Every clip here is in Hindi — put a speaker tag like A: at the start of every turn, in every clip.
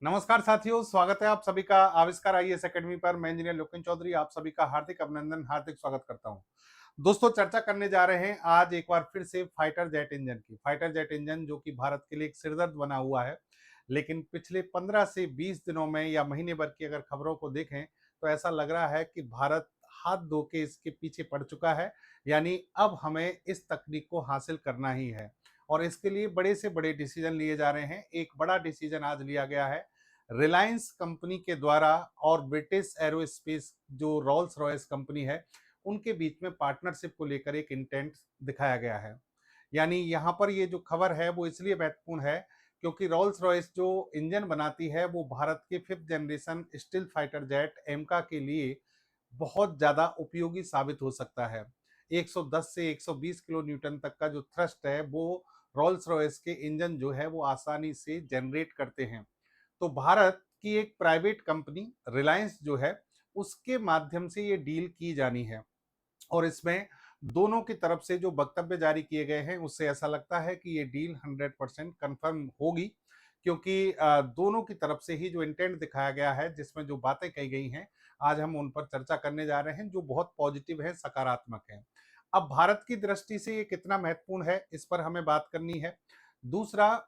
A: नमस्कार साथियों, स्वागत है आप सभी का आविष्कार आईएएस एकेडमी पर। मैं इंजीनियर लोकेन चौधरी आप सभी का हार्दिक अभिनंदन, हार्दिक स्वागत करता हूं। दोस्तों, चर्चा करने जा रहे हैं आज एक बार फिर से फाइटर जेट इंजन की। फाइटर जेट इंजन जो कि भारत के लिए एक सिरदर्द बना हुआ है, लेकिन पिछले 15 से 20 दिनों में या महीने भर की अगर खबरों को देखें तो ऐसा लग रहा है कि भारत हाथ धो के इसके पीछे पड़ चुका है। यानी अब हमें इस तकनीक को हासिल करना ही है और इसके लिए बड़े से बड़े डिसीजन लिए जा रहे हैं। एक बड़ा डिसीजन आज लिया गया है रिलायंस कंपनी के द्वारा और ब्रिटिश एरोस्पेस जो रोल्स रॉयस कंपनी है उनके बीच में पार्टनरशिप को लेकर एक इंटेंट दिखाया गया है। यानी यहाँ पर ये जो खबर है वो इसलिए महत्वपूर्ण है क्योंकि रोल्स रॉयस जो इंजन बनाती है वो भारत के 5th generation stealth fighter jet AMCA के लिए बहुत ज्यादा उपयोगी साबित हो सकता है। 110 से 120 किलो न्यूटन तक का जो थ्रस्ट है वो रोल्स रॉयस के इंजन जो है वो आसानी से जनरेट करते हैं। तो भारत की एक प्राइवेट कंपनी रिलायंस जो है उसके माध्यम से ये डील की जानी है और इसमें दोनों की तरफ से जो वक्तव्य जारी किए गए हैं उससे ऐसा लगता है कि ये डील 100% कंफर्म होगी क्योंकि दोनों की तरफ से ही जो इंटेंट दिखाया गया है जिसमें जो बातें कही गई हैं आज हम उन पर चर्चा करने जा रहे हैं जो बहुत पॉजिटिव है, सकारात्मक है। अब भारत की दृष्टि से ये कितना महत्वपूर्ण है इस पर हमें बात करनी है। दूसरा,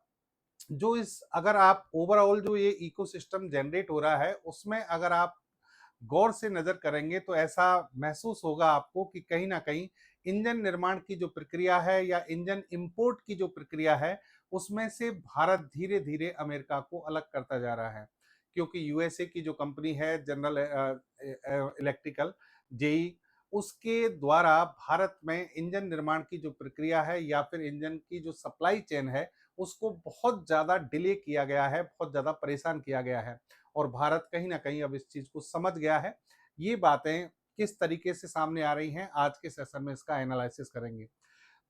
A: जो इस अगर आप ओवरऑल जो ये इकोसिस्टम जनरेट हो रहा है उसमें अगर आप गौर से नजर करेंगे तो ऐसा महसूस होगा आपको कि कहीं ना कहीं इंजन निर्माण की जो प्रक्रिया है या इंजन इंपोर्ट की जो प्रक्रिया है उसमें से भारत धीरे धीरे अमेरिका को अलग करता जा रहा है क्योंकि यूएसए की जो कंपनी है जनरल इलेक्ट्रिकल जेई उसके द्वारा भारत में इंजन निर्माण की जो प्रक्रिया है या फिर इंजन की जो सप्लाई चेन है उसको बहुत ज्यादा डिले किया गया है, बहुत ज्यादा परेशान किया गया है और भारत कहीं ना कहीं अब इस चीज को समझ गया है। ये बातें किस तरीके से सामने आ रही हैं आज के सेशन में इसका एनालिसिस करेंगे।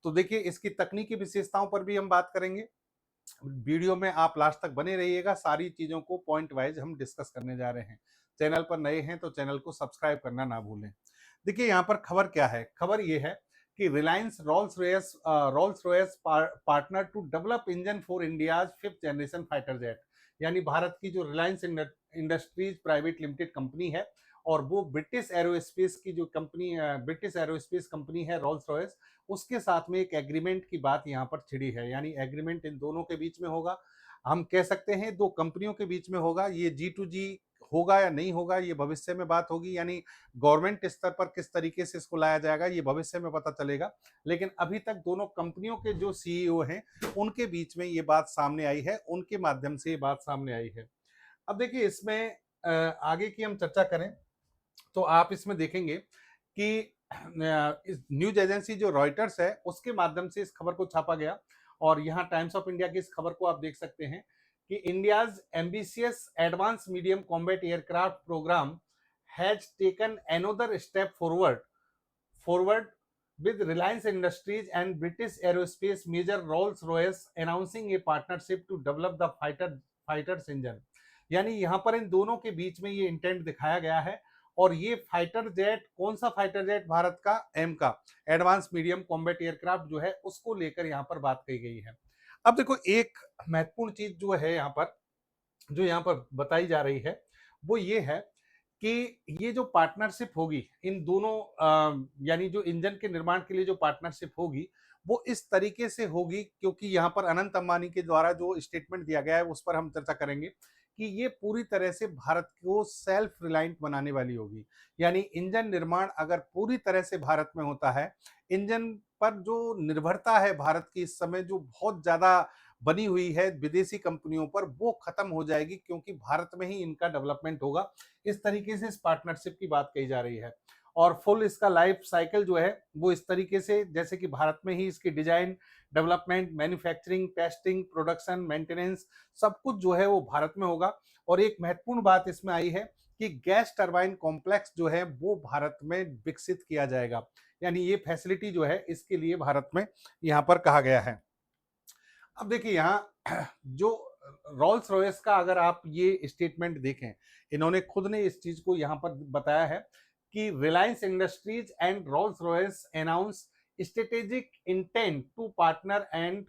A: तो देखिए, इसकी तकनीकी विशेषताओं पर भी हम बात करेंगे। वीडियो में आप लास्ट तक बने रहिएगा, सारी चीजों को पॉइंट वाइज हम डिस्कस करने जा रहे हैं। चैनल पर नए हैं तो चैनल को सब्सक्राइब करना ना भूलें। देखिए यहाँ पर खबर क्या है, खबर ये है कि Reliance Rolls Royce partner to develop engine for India's 5th generation fighter jet. यानी भारत की जो Reliance Industries private limited company है और वो ब्रिटिश एरोस्पेस की जो कंपनी ब्रिटिश एरोस्पेस कंपनी है रोल्स रॉयस, उसके साथ में एक एग्रीमेंट की बात यहाँ पर छिड़ी है। यानी एग्रीमेंट इन दोनों के बीच में होगा, हम कह सकते हैं दो कंपनियों के बीच में होगा। ये जी टू जी होगा या नहीं होगा ये भविष्य में बात होगी, यानी गवर्नमेंट स्तर पर किस तरीके से इसको लाया जाएगा ये भविष्य में पता चलेगा। लेकिन अभी तक दोनों कंपनियों के जो सीईओ हैं उनके बीच में ये बात सामने आई है, उनके माध्यम से ये बात सामने आई है। अब देखिए इसमें आगे की हम चर्चा करें तो आप इसमें देखेंगे कि इस न्यूज एजेंसी जो रॉयटर्स है उसके माध्यम से इस खबर को छापा गया और यहाँ टाइम्स ऑफ इंडिया की इस खबर को आप देख सकते हैं कि India's ambitious advance medium combat aircraft program has taken another step forward with Reliance Industries and British Aerospace major Rolls-Royce announcing a partnership to develop the fighters engine। यानी यहाँ पर इन दोनों के बीच में ये इंटेंट दिखाया गया है और ये फाइटर जेट, कौन सा फाइटर जेट? भारत का एम का एडवांस मीडियम कॉम्बैट एयरक्राफ्ट जो है उसको लेकर यहाँ पर बात कही गई है। अब देखो, एक महत्वपूर्ण चीज जो है यहाँ पर, जो यहाँ पर बताई जा रही है वो ये है कि ये जो पार्टनरशिप होगी इन दोनों यानी जो इंजन के निर्माण के लिए जो पार्टनरशिप होगी वो इस तरीके से होगी क्योंकि यहाँ पर अनंत अंबानी के द्वारा जो स्टेटमेंट दिया गया है उस पर हम चर्चा करेंगे कि ये पूरी तरह से भारत को सेल्फ रिलायंट बनाने वाली होगी। यानी इंजन निर्माण अगर पूरी तरह से भारत में होता है, इंजन पर जो निर्भरता है भारत की इस समय जो बहुत ज्यादा बनी हुई है विदेशी कंपनियों पर, वो खत्म हो जाएगी क्योंकि भारत में ही इनका डेवलपमेंट होगा। इस तरीके से इस पार्टनरशिप की बात कही जा रही है और फुल इसका लाइफ साइकिल जो है वो इस तरीके से जैसे कि भारत में ही इसकी design, development, manufacturing, testing, production, maintenance सब कुछ जो है वो भारत में होगा। और एक महत्वपूर्ण बात इसमें आई है कि गैस टरबाइन कॉम्प्लेक्स जो है वो भारत में विकसित किया जाएगा। यानी ये फैसिलिटी जो है इसके लिए भारत में यहाँ पर कहा गया है। अब देखिए यहाँ जो रोल्स रॉयस का अगर आप ये स्टेटमेंट देखें, इन्होंने खुद ने इस चीज को यहाँ पर बताया है कि Reliance Industries and Rolls Royce announce strategic intent to partner and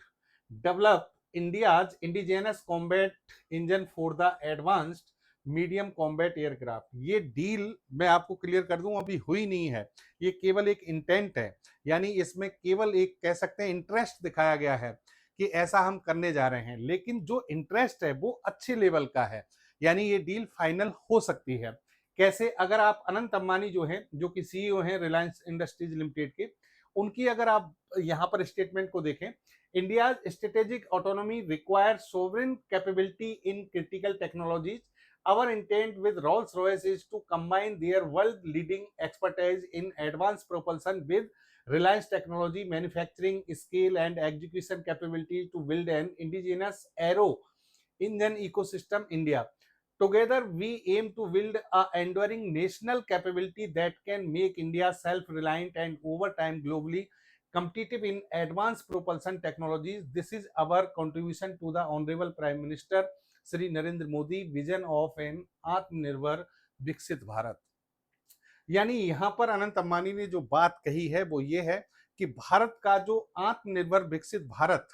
A: develop India's indigenous combat engine for the advanced medium combat aircraft. ये डील मैं आपको क्लियर कर दूं, अभी हुई नहीं है, ये केवल एक इंटेंट है, यानी इसमें केवल एक कह सकते हैं इंटरेस्ट दिखाया गया है कि ऐसा हम करने जा रहे हैं, लेकिन जो इंटरेस्ट है वो अच्छे लेवल का है, यानी ये डील फाइनल हो सकती है। कैसे? अगर आप अनंत अंबानी जो है, जो कि सीईओ हैं रिलायंस इंडस्ट्रीज लिमिटेड के, उनकी अगर आप यहाँ पर स्टेटमेंट को देखें, India strategic autonomy requires sovereign capability in critical technologies. Our intent with Rolls-Royce is to combine their world-leading expertise in advanced propulsion with Reliance technology, manufacturing scale, and execution capability to build an indigenous aero engine ecosystem India. Together, we aim to build a enduring national capability that can make India self-reliant and over time globally competitive in advanced propulsion technologies. This is our contribution to the Honorable Prime Minister Shri Narendra Modi vision of an Atmanirbhar Viksit Bharat. यानी यहां पर अनंत अंबानी ने जो बात कही है वो ये है कि भारत का जो आत्मनिर्भर विकसित भारत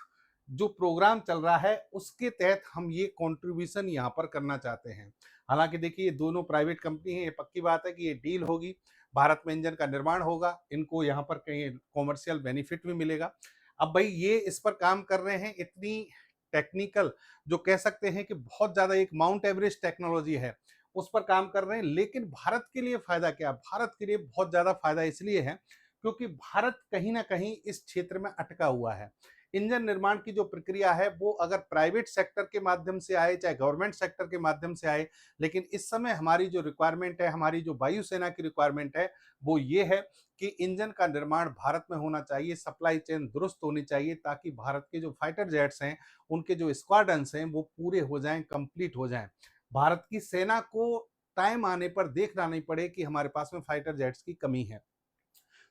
A: जो प्रोग्राम चल रहा है उसके तहत हम ये कंट्रीब्यूशन यहां पर करना चाहते हैं। हालांकि देखिए ये दोनों प्राइवेट कंपनी है, ये पक्की बात है कि ये डील होगी, भारत में इंजन का निर्माण होगा, इनको यहाँ पर कहीं कॉमर्शियल बेनिफिट भी मिलेगा। अब भाई ये इस पर काम कर रहे हैं, इतनी टेक्निकल जो कह सकते हैं कि बहुत ज्यादा एक माउंट एवरेस्ट टेक्नोलॉजी है उस पर काम कर रहे हैं, लेकिन भारत के लिए फायदा क्या? भारत के लिए बहुत ज्यादा फायदा इसलिए है क्योंकि भारत कहीं ना कहीं इस क्षेत्र में अटका हुआ है। इंजन निर्माण की जो प्रक्रिया है वो अगर प्राइवेट सेक्टर के माध्यम से आए चाहे गवर्नमेंट सेक्टर के माध्यम से आए, लेकिन इस समय हमारी जो रिक्वायरमेंट है, हमारी जो वायुसेना की रिक्वायरमेंट है वो ये है कि इंजन का निर्माण भारत में होना चाहिए, सप्लाई चेन दुरुस्त होनी चाहिए ताकि भारत के जो फाइटर जेट्स हैं, उनके जो स्क्वाड्रन्स हैं वो पूरे हो जाएं, कंप्लीट हो जाएं। भारत की सेना को टाइम आने पर देखना नहीं पड़े कि हमारे पास में फाइटर जेट्स की कमी है।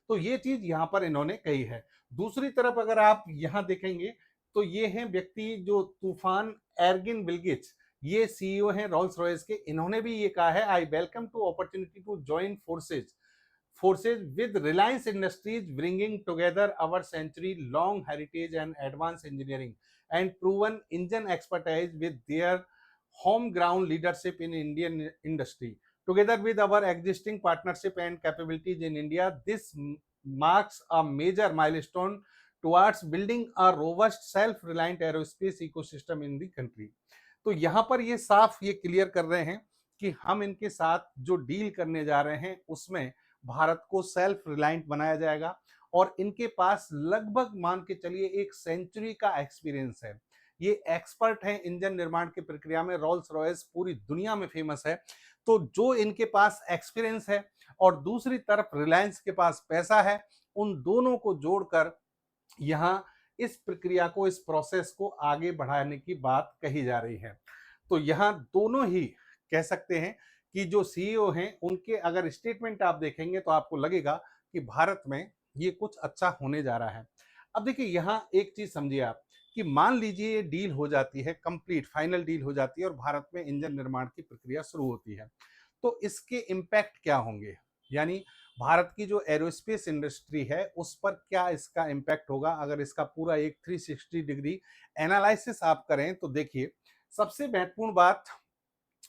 A: तो ये चीज यहां पर इन्होंने कही है। दूसरी तरफ अगर आप यहां देखेंगे तो ये हैं व्यक्ति जो तूफान एरगिन बिल्गिच, ये सीईओ हैं रोल्स रॉयस के। इन्होंने भी ये कहा है, I welcome to opportunity to join forces with Reliance Industries, bringing together our century-long heritage and advanced engineering and proven engine expertise with their home-ground leadership in Indian industry. Together with our existing partnership and capabilities in India, this marks a major milestone towards building a robust, self-reliant aerospace ecosystem in the country. तो यहाँ पर ये साफ ये क्लियर कर रहे हैं कि हम इनके साथ जो डील करने जा रहे हैं उसमें भारत को सेल्फ रिलायंट बनाया जाएगा और इनके पास लगभग मान के चलिए एक सेंचुरी का एक्सपीरियंस है। ये एक्सपर्ट हैं इंजन निर्माण की प्रक्रिया में, रोल्स रॉयस पूरी दुनिया में फेमस है। तो जो इनके पास एक्सपीरियंस है और दूसरी तरफ रिलायंस के पास पैसा है, उन दोनों को जोड़कर यहाँ इस प्रक्रिया को, इस प्रोसेस को आगे बढ़ाने की बात कही जा रही है। तो यहाँ दोनों ही कह सकते हैं कि जो सीईओ हैं उनके अगर स्टेटमेंट आप देखेंगे तो आपको लगेगा कि भारत में ये कुछ अच्छा होने जा रहा है। अब देखिए यहाँ एक चीज समझिए आप कि मान लीजिए ये डील हो जाती है, कंप्लीट फाइनल डील हो जाती है और भारत में इंजन निर्माण की प्रक्रिया शुरू होती है, तो इसके इम्पैक्ट क्या होंगे? यानी भारत की जो एरोस्पेस इंडस्ट्री है उस पर क्या इसका इम्पैक्ट होगा? अगर इसका पूरा एक 360 डिग्री एनालिसिस आप करें तो देखिए, सबसे महत्वपूर्ण बात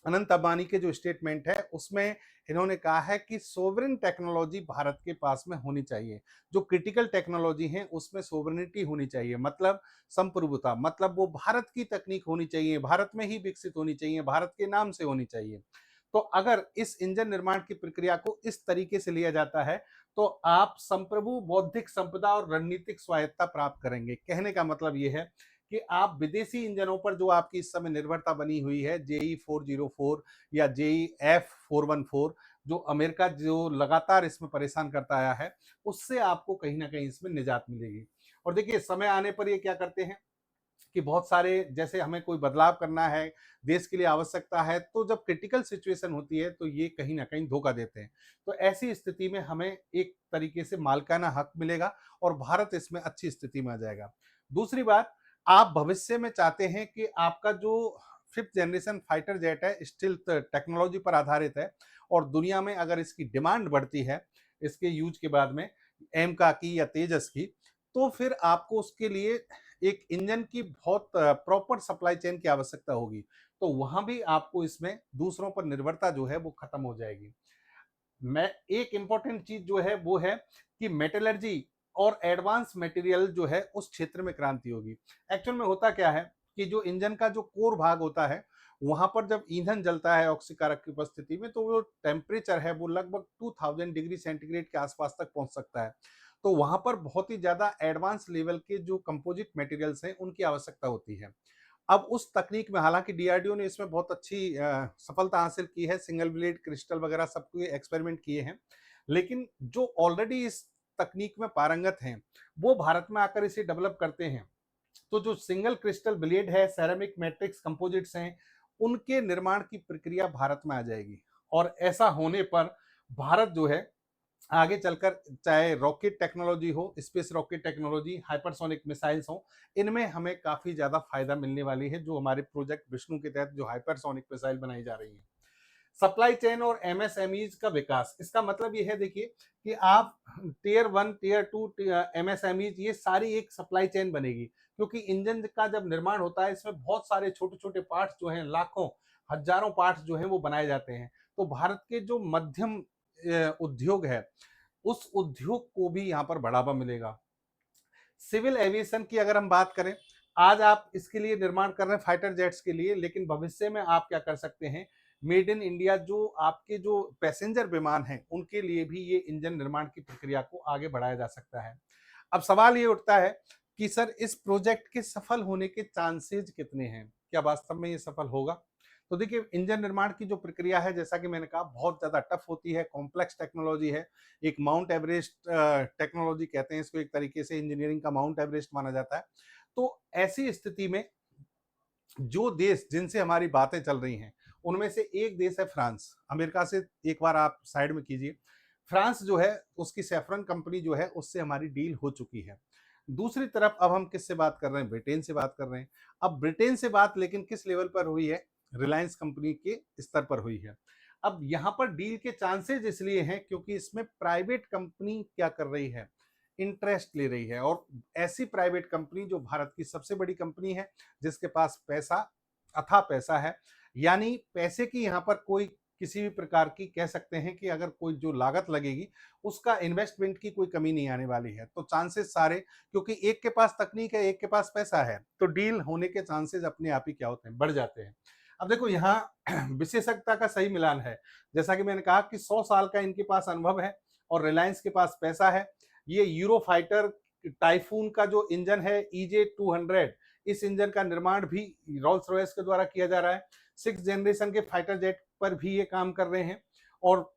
A: अनंत अंबानी के जो स्टेटमेंट है उसमें इन्होंने कहा है कि सोवरेन टेक्नोलॉजी भारत के पास में होनी चाहिए। जो क्रिटिकल टेक्नोलॉजी है उसमें सोवरेनिटी होनी चाहिए, मतलब संप्रभुता, मतलब वो भारत की तकनीक होनी चाहिए, भारत में ही विकसित होनी चाहिए, भारत के नाम से होनी चाहिए। तो अगर इस इंजन निर्माण की प्रक्रिया को इस तरीके से लिया जाता है तो आप संप्रभु बौद्धिक संपदा और रणनीतिक स्वायत्ता प्राप्त करेंगे। कहने का मतलब ये है कि आप विदेशी इंजनों पर जो आपकी इस समय निर्भरता बनी हुई है, जेई 404 या जेई F414, जो अमेरिका जो लगातार इसमें परेशान करता आया है, उससे आपको कहीं ना कहीं इसमें निजात मिलेगी। और देखिए समय आने पर ये क्या करते हैं कि बहुत सारे, जैसे हमें कोई बदलाव करना है, देश के लिए आवश्यकता है, तो जब क्रिटिकल सिचुएशन होती है तो ये कहीं ना कहीं धोखा देते हैं। तो ऐसी स्थिति में हमें एक तरीके से मालिकाना हक मिलेगा और भारत इसमें अच्छी स्थिति में आ जाएगा। दूसरी बात, आप भविष्य में चाहते हैं कि आपका जो फिफ्थ जनरेशन फाइटर जेट है स्टिल्थ टेक्नोलॉजी पर आधारित है और दुनिया में अगर इसकी डिमांड बढ़ती है इसके यूज के बाद में एमका की या तेजस की, तो फिर आपको उसके लिए एक इंजन की बहुत प्रॉपर सप्लाई चेन की आवश्यकता होगी, तो वहां भी आपको इसमें दूसरों पर निर्भरता जो है वो खत्म हो जाएगी। मैं एक इंपॉर्टेंट चीज जो है वो है कि मेटलर्जी और एडवांस मटेरियल जो है उस क्षेत्र में क्रांति होगी। एक्चुअल में होता क्या है कि जो इंजन का जो कोर भाग होता है, वहां पर जब ईंधन जलता है ऑक्सीकारक की उपस्थिति में, तो वो टेम्परेचर है वो लगभग 2000 डिग्री सेंटीग्रेड के आसपास तक पहुंच सकता है। तो वहां पर बहुत ही ज्यादा एडवांस लेवल के जो कंपोजिट मटेरियल्स हैं उनकी आवश्यकता होती है। अब उस तकनीक में हालांकि डीआरडीओ ने इसमें बहुत अच्छी सफलता हासिल की है, सिंगल ब्लेड क्रिस्टल वगैरह सब कोई एक्सपेरिमेंट किए हैं, लेकिन जो ऑलरेडी इस तकनीक में पारंगत हैं वो भारत में आकर इसे डेवलप करते हैं। तो जो सिंगल क्रिस्टल ब्लेड है, सेरेमिक मैट्रिक्स कंपोजिट्स हैं, उनके निर्माण की प्रक्रिया भारत में आ जाएगी। और ऐसा होने पर भारत जो है आगे चलकर, चाहे रॉकेट टेक्नोलॉजी हो, space rocket technology, hypersonic missiles हो, इनमें हमें काफी ज्यादा फायदा मिलने वाली है, जो हमारे प्रोजेक्ट विष्णु के तहत जो हाइपरसोनिक मिसाइल बनाई जा रही है। सप्लाई चेन और एमएसएमईज का विकास, इसका मतलब ये है देखिए कि आप टीयर 1 टीयर 2 एमएसएमईज, ये सारी एक सप्लाई चेन बनेगी, क्योंकि इंजन का जब निर्माण होता है इसमें बहुत सारे छोटे छोटे पार्ट्स जो हैं, लाखों हजारों पार्ट्स जो हैं वो बनाए जाते हैं। तो भारत के जो मध्यम उद्योग है, उस उद्योग को भी यहाँ पर बढ़ावा मिलेगा। सिविल एविएशन की अगर हम बात करें, आज आप इसके लिए निर्माण कर रहे हैं फाइटर जेट्स के लिए, लेकिन भविष्य में आप क्या कर सकते हैं, मेड इन इंडिया जो आपके जो पैसेंजर विमान हैं उनके लिए भी ये इंजन निर्माण की प्रक्रिया को आगे बढ़ाया जा सकता है। अब सवाल ये उठता है कि सर इस प्रोजेक्ट के सफल होने के चांसेस कितने हैं, क्या वास्तव में ये सफल होगा? तो देखिए, इंजन निर्माण की जो प्रक्रिया है, जैसा कि मैंने कहा, बहुत ज्यादा टफ होती है, कॉम्प्लेक्स टेक्नोलॉजी है। एक माउंट एवरेस्ट टेक्नोलॉजी कहते हैं इसको, एक तरीके से इंजीनियरिंग का माउंट एवरेस्ट माना जाता है। तो ऐसी स्थिति में जो देश जिनसे हमारी बातें चल रही हैं, उनमें से एक देश है फ्रांस। अमेरिका से एक बार आप साइड में कीजिए, फ्रांस जो है उसकी सैफरन कंपनी जो है उससे हमारी डील हो चुकी है। दूसरी तरफ अब हम किससे बात कर रहे हैं, ब्रिटेन से बात कर रहे हैं। अब ब्रिटेन से बात लेकिन किस लेवल पर हुई है, रिलायंस कंपनी के स्तर पर हुई है। अब यहां पर डील के चांसेस इसलिए हैं क्योंकि इसमें प्राइवेट कंपनी क्या कर रही है, इंटरेस्ट ले रही है, और ऐसी प्राइवेट कंपनी जो भारत की सबसे बड़ी कंपनी है, जिसके पास पैसा, अथाह पैसा है। यानी पैसे की यहाँ पर कोई किसी भी प्रकार की, कह सकते हैं कि अगर कोई जो लागत लगेगी उसका इन्वेस्टमेंट की कोई कमी नहीं आने वाली है। तो चांसेस सारे, क्योंकि एक के पास तकनीक है, एक के पास पैसा है, तो डील होने के चांसेस अपने आप ही क्या होते हैं, बढ़ जाते हैं। अब देखो यहाँ विशेषज्ञता का सही मिलान है। जैसा कि मैंने कहा कि 100 साल का इनके पास अनुभव है और रिलायंस के पास पैसा है। ये यूरो फाइटर टाइफून का जो इंजन है EJ-200, इस इंजन का निर्माण भी रोल्स रॉयस के द्वारा किया जा रहा है। 6th जनरेशन के फाइटर जेट पर भी ये काम कर रहे हैं। और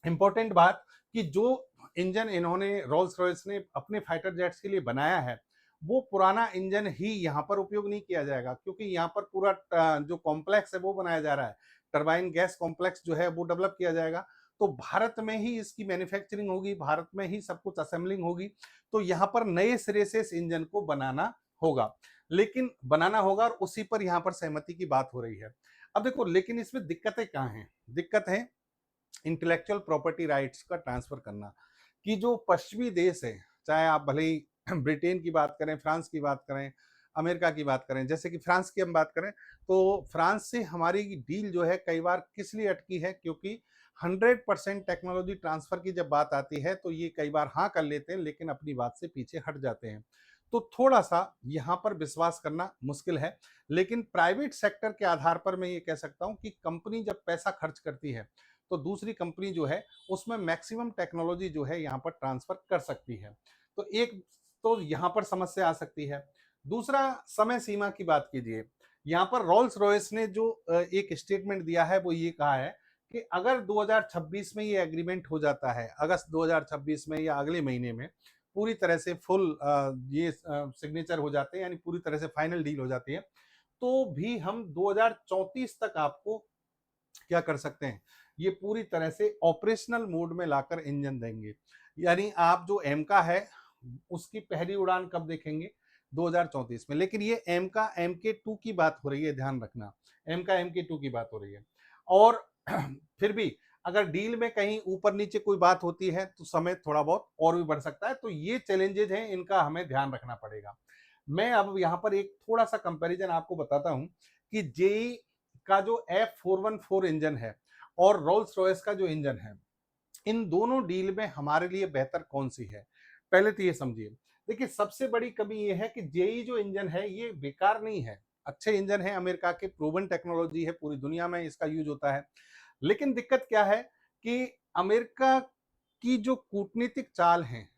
A: इंपॉर्टेंट बात कि जो इंजन इन्होंने, रोल्स रॉयस ने अपने फाइटर जेट्स के लिए बनाया है, वो पुराना इंजन ही यहाँ पर उपयोग नहीं किया जाएगा, क्योंकि यहाँ पर पूरा जो कॉम्प्लेक्स है वो बनाया जा रहा है, टरबाइन गैस कॉम्प्लेक्स जो है वो डेवलप किया जाएगा। तो भारत में ही इसकी मैन्युफैक्चरिंग होगी, भारत में ही सब कुछ असेंबलिंग होगी। तो यहाँ पर नए सिरे से इस इंजन को बनाना होगा, लेकिन बनाना होगा, और उसी पर यहाँ पर सहमति की बात हो रही है। अब देखो, लेकिन इसमें दिक्कतें कहाँ हैं? दिक्कत है इंटेलेक्चुअल प्रॉपर्टी राइट्स का ट्रांसफर करना। कि जो पश्चिमी देश है, चाहे आप भले ही ब्रिटेन की बात करें, फ्रांस की बात करें, अमेरिका की बात करें, जैसे कि फ्रांस की हम बात करें, तो फ्रांस से हमारी डील जो है कई बार किस लिए अटकी है, क्योंकि 100% टेक्नोलॉजी ट्रांसफर की जब बात आती है तो ये कई बार हाँ कर लेते हैं, लेकिन अपनी बात से पीछे हट जाते हैं। तो थोड़ा सा यहाँ पर विश्वास करना मुश्किल है। लेकिन प्राइवेट सेक्टर के आधार पर मैं ये कह सकता हूँ कि कंपनी जब पैसा खर्च करती है, तो दूसरी कंपनी जो है उसमें मैक्सिमम टेक्नोलॉजी जो है यहाँ पर ट्रांसफर कर सकती है। तो एक तो यहाँ पर समस्या आ सकती है। दूसरा, समय सीमा की बात कीजिए। यहाँ पर रोल्स रॉयस ने जो एक स्टेटमेंट दिया है वो ये कहा है कि अगर 2026 में ये एग्रीमेंट हो जाता है, अगस्त 2026 में या अगले महीने में पूरी तरह से फुल ये सिग्नेचर हो जाते हैं, यानी पूरी तरह से फाइनल डील हो जाती है, तो भी हम 2034 तक आपको क्या कर सकते हैं, ये पूरी तरह से ऑपरेशनल मोड में लाकर इंजन देंगे। यानी आप जो एम का है उसकी पहली उड़ान कब देखेंगे, 2034 में। लेकिन ये एम का MK2 की बात हो रही है, ध्यान रखना, एम का MK2 की बात हो रही है। और फिर भी अगर डील में कहीं ऊपर नीचे कोई बात होती है तो समय थोड़ा बहुत और भी बढ़ सकता है। तो ये चैलेंजेज हैं, इनका हमें ध्यान रखना पड़ेगा। मैं अब यहाँ पर एक थोड़ा सा कंपैरिजन आपको बताता हूँ कि जेई का जो F414 इंजन है और रोल्स रॉयस का जो इंजन है, इन दोनों डील में हमारे लिए बेहतर कौन सी है। पहले तो ये समझिए, देखिए सबसे बड़ी कमी ये है कि जेई जो इंजन है ये बेकार नहीं है, अच्छे इंजन है, अमेरिका के प्रूवन टेक्नोलॉजी है, पूरी दुनिया में इसका यूज होता है। लेकिन दिक्कत क्या है कि अमेरिका की जो कूटनीतिक चाल है,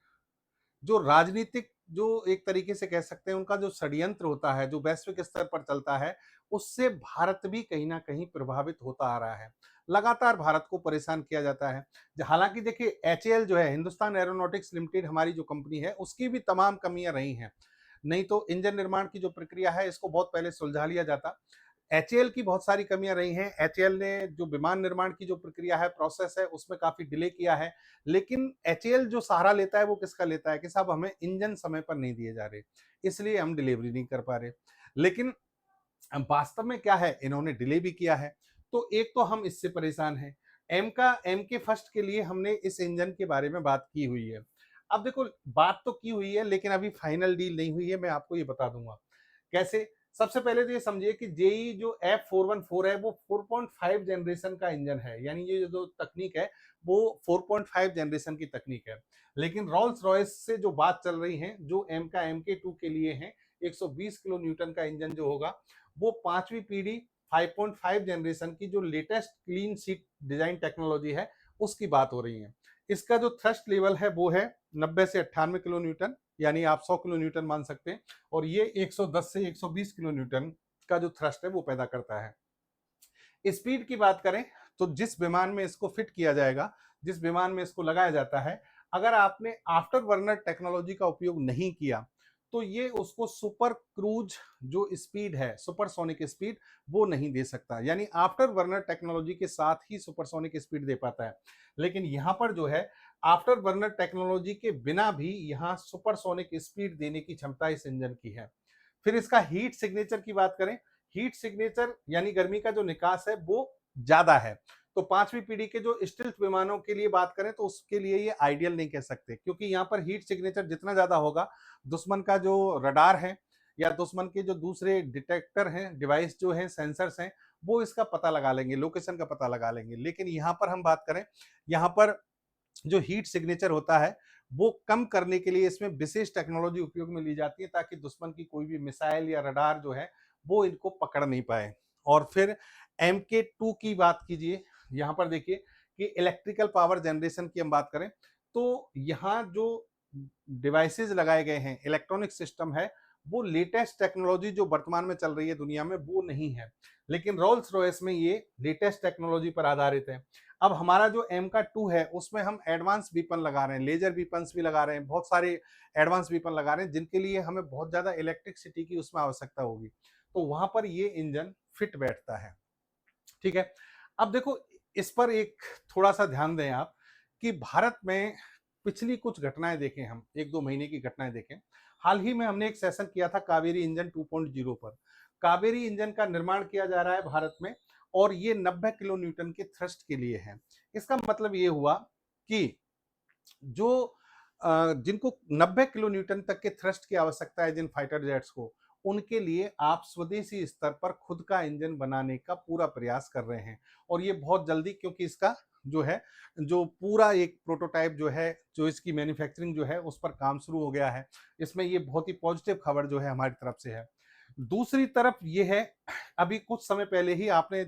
A: जो राजनीतिक, जो एक तरीके से कह सकते हैं उनका जो षड्यंत्र होता है, जो वैश्विक स्तर पर चलता है, उससे भारत भी कहीं ना कहीं प्रभावित होता आ रहा है। लगातार भारत को परेशान किया जाता है। हालांकि देखिए एचएएल जो है, हिंदुस्तान एरोनॉटिक्स लिमिटेड हमारी जो कंपनी है, उसकी भी तमाम कमियां रही हैं। नहीं तो इंजन निर्माण की जो प्रक्रिया है इसको बहुत पहले सुलझा लिया जाता। एचएएल की बहुत सारी कमियां रही हैं। एचएएल ने जो विमान निर्माण की जो प्रक्रिया है, प्रोसेस है, उसमें काफी डिले किया है। लेकिन एचएएल जो सहारा लेता है वो किसका लेता है कि साहब हमें इंजन समय पर नहीं दिए जा रहे, इसलिए हम डिलीवरी नहीं कर पा रहे। लेकिन वास्तव में क्या है, इन्होंने डिले भी किया है। तो एक तो हम इससे परेशान हैं। एम के फर्स्ट के लिए हमने इस इंजन के बारे में बात की हुई है। अब देखो, बात तो की हुई है लेकिन अभी फाइनल डील नहीं हुई है, मैं आपको ये बता दूंगा कैसे। सबसे पहले तो ये समझिए कि जेई जो F414 है वो 4.5 जनरेशन का इंजन है, यानी ये जो तकनीक है वो 4.5 जनरेशन की तकनीक है। लेकिन रोल्स रॉयस से जो बात चल रही है, जो MK2 के लिए है, 120 किलो न्यूटन का इंजन जो होगा वो पांचवी पीढ़ी 5.5 जनरेशन की जो latest clean seat design technology है उसकी बात हो रही है। इसका जो थ्रस्ट लेवल है वो है 90 से 98 किलो न्यूटन, यानी आप 100 किलो न्यूटन मान सकते हैं। और ये 110 से 120 किलो न्यूटन का जो थ्रस्ट है वो पैदा करता है। स्पीड की बात करें तो जिस विमान में इसको फिट किया जाएगा, जिस विमान में इसको लगाया जाता है, अगर आपने आफ्टर बर्नर टेक्नोलॉजी का उपयोग नहीं किया तो ये उसको सुपर क्रूज जो स्पीड है, सुपरसोनिक स्पीड, वो नहीं दे सकता। यानी आफ्टर बर्नर टेक्नोलॉजी के साथ ही सुपरसोनिक स्पीड दे पाता है। लेकिन यहां पर जो है, आफ्टर बर्नर टेक्नोलॉजी के बिना भी यहां सुपरसोनिक स्पीड देने की क्षमता इस इंजन की है। फिर इसका हीट सिग्नेचर की बात करें, हीट सिग्नेचर यानी गर्मी का जो निकास है वो ज्यादा है। तो पांचवी पीढ़ी के जो स्टिल्थ विमानों के लिए बात करें तो उसके लिए ये आइडियल नहीं कह सकते, क्योंकि यहाँ पर हीट सिग्नेचर जितना ज्यादा होगा, दुश्मन का जो रडार है या दुश्मन के जो दूसरे डिटेक्टर हैं, डिवाइस जो हैं, सेंसर्स हैं, वो इसका पता लगा लेंगे, लोकेशन का पता लगा लेंगे। लेकिन यहाँ पर हम बात करें, यहाँ पर जो हीट सिग्नेचर होता है वो कम करने के लिए इसमें विशेष टेक्नोलॉजी उपयोग में ली जाती है, ताकि दुश्मन की कोई भी मिसाइल या रडार जो है वो इनको पकड़ नहीं पाए। और फिर MK2 की बात कीजिए, यहाँ पर देखिए कि इलेक्ट्रिकल पावर जनरेशन की हम बात करें तो यहाँ जो डिवाइसेज लगाए गए हैं, इलेक्ट्रॉनिक सिस्टम है, वो लेटेस्ट टेक्नोलॉजी जो वर्तमान में चल रही है दुनिया में वो नहीं है। लेकिन रोल्स रॉयस में ये लेटेस्ट टेक्नोलॉजी पर आधारित है। अब हमारा जो MK2 है उसमें हम एडवांस वीपन लगा रहे हैं, लेजर वीपन्स भी लगा रहे हैं, बहुत सारे एडवांस वीपन लगा रहे हैं जिनके लिए हमें बहुत ज्यादा इलेक्ट्रिसिटी की उसमें आवश्यकता होगी। तो वहां पर ये इंजन फिट बैठता है। ठीक है। अब देखो, इस पर एक थोड़ा सा ध्यान दें आप कि भारत में पिछली कुछ घटनाएं देखें, हम एक दो महीने की घटनाएं देखें। हाल ही में हमने एक सेशन किया था कावेरी इंजन 2.0 पर। कावेरी इंजन का निर्माण किया जा रहा है भारत में और ये 90 किलो न्यूटन के थ्रस्ट के लिए है। इसका मतलब ये हुआ कि जो जिनको 90 किलो न्यूटन तक के थ्रस्ट की आवश्यकता है, जिन फाइटर जेट्स को, उनके लिए आप स्वदेशी स्तर पर खुद का इंजन बनाने का पूरा प्रयास कर रहे हैं। और ये बहुत जल्दी, क्योंकि इसका जो है, जो पूरा एक प्रोटोटाइप जो है, जो इसकी मैन्युफैक्चरिंग जो है उस पर काम शुरू हो गया है। इसमें ये बहुत ही पॉजिटिव खबर जो है हमारी तरफ से है। दूसरी तरफ ये है, अभी कुछ समय पहले ही आपने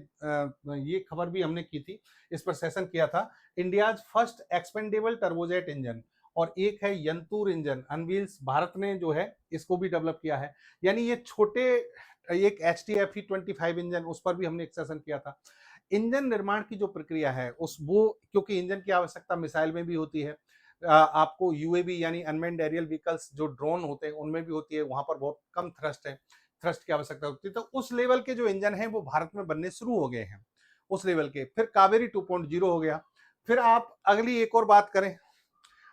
A: ये खबर भी हमने की थी, इस पर सेशन किया था, India's first expendable turbojet engine, और एक है यंतूर इंजन, अनव्हील्स भारत ने जो है इसको भी डेवलप किया है। यानी ये छोटे, एक HTFE25 इंजन, उस पर भी हमने एक सेशन किया था। इंजन निर्माण की जो प्रक्रिया है उस वो, क्योंकि इंजन की आवश्यकता मिसाइल में भी होती है, आपको यूएवी यानी अनमैन्ड एरियल व्हीकल्स जो ड्रोन होते हैं उनमें भी होती है, वहां पर बहुत कम थ्रस्ट है, थ्रस्ट की आवश्यकता होती है। तो उस लेवल के जो इंजन है वो भारत में बनने शुरू हो गए हैं, उस लेवल के। फिर कावेरी 2.0 हो गया। फिर आप अगली एक और बात करें,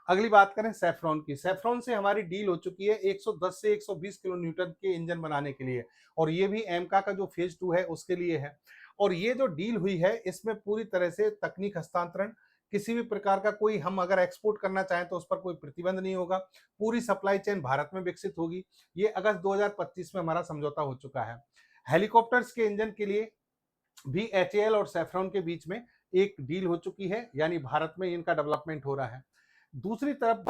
A: अगली बात करें सैफ्रॉन की। सैफ्रॉन से हमारी डील हो चुकी है 110 से 120 किलो न्यूटन के इंजन बनाने के लिए, और ये भी एमका का जो फेज 2 है उसके लिए है। और ये जो डील हुई है इसमें पूरी तरह से तकनीक हस्तांतरण, किसी भी प्रकार का कोई हम अगर एक्सपोर्ट करना चाहें तो उस पर कोई प्रतिबंध नहीं होगा। पूरी सप्लाई चेन भारत में विकसित होगी। ये अगस्त 2025 में हमारा समझौता हो चुका है। हेलीकॉप्टर्स के इंजन के लिए भी एचएएल और सैफ्रॉन के बीच में एक डील हो चुकी है, यानी भारत में इनका डेवलपमेंट हो रहा है। दूसरी तरफ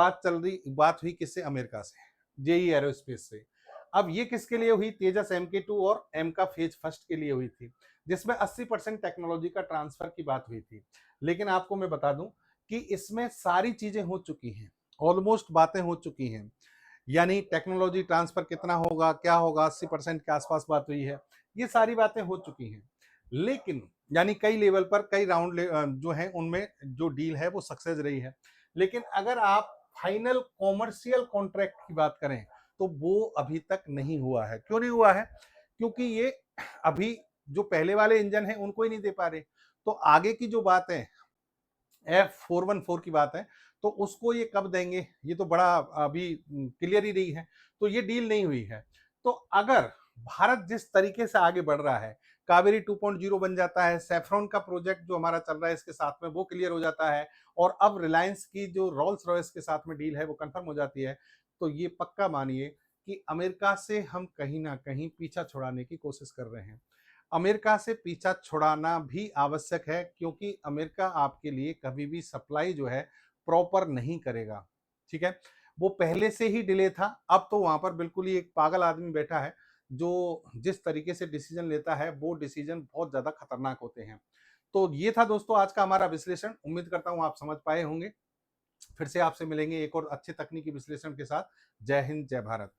A: बात हुई किससे? अमेरिका से, जेई एरोस्पेस से। अब ये किसके लिए हुई? तेजस MK2 और एम का फेज फर्स्ट के लिए हुई थी, जिसमें 80% टेक्नोलॉजी का ट्रांसफर की बात हुई थी। लेकिन आपको मैं बता दूं कि इसमें सारी चीजें हो चुकी हैं, ऑलमोस्ट बातें हो चुकी हैं। यानी टेक्नोलॉजी ट्रांसफर कितना होगा, क्या होगा, 80% के आसपास बात हुई है। ये सारी बातें हो चुकी हैं। लेकिन यानी कई लेवल पर कई राउंड जो है उनमें जो डील है वो सक्सेस रही है। लेकिन अगर आप फाइनल कॉमर्शियल कॉन्ट्रैक्ट की बात करें तो वो अभी तक नहीं हुआ है। क्यों नहीं हुआ है? क्योंकि ये अभी जो पहले वाले इंजन है उनको ही नहीं दे पा रहे। तो आगे की जो बात है, F414 की बात है, तो उसको ये कब देंगे, ये तो बड़ा अभी क्लियर ही नहीं है। तो ये डील नहीं हुई है। तो अगर भारत जिस तरीके से आगे बढ़ रहा है, कावेरी 2.0 बन जाता है, सैफ्रॉन का प्रोजेक्ट जो हमारा चल रहा है इसके साथ में वो क्लियर हो जाता है, और अब रिलायंस की जो रोल्स रॉयस के साथ में डील है वो कंफर्म हो जाती है, तो ये पक्का मानिए कि अमेरिका से हम कहीं ना कहीं पीछा छुड़ाने की कोशिश कर रहे हैं। अमेरिका से पीछा छुड़ाना भी आवश्यक है, क्योंकि अमेरिका आपके लिए कभी भी सप्लाई जो है प्रॉपर नहीं करेगा। ठीक है, वो पहले से ही डिले था। अब तो वहां पर बिल्कुल ही एक पागल आदमी बैठा है जो जिस तरीके से डिसीजन लेता है वो डिसीजन बहुत ज्यादा खतरनाक होते हैं। तो ये था दोस्तों आज का हमारा विश्लेषण। उम्मीद करता हूं आप समझ पाए होंगे। फिर से आपसे मिलेंगे एक और अच्छे तकनीकी विश्लेषण के साथ। जय हिंद, जय भारत।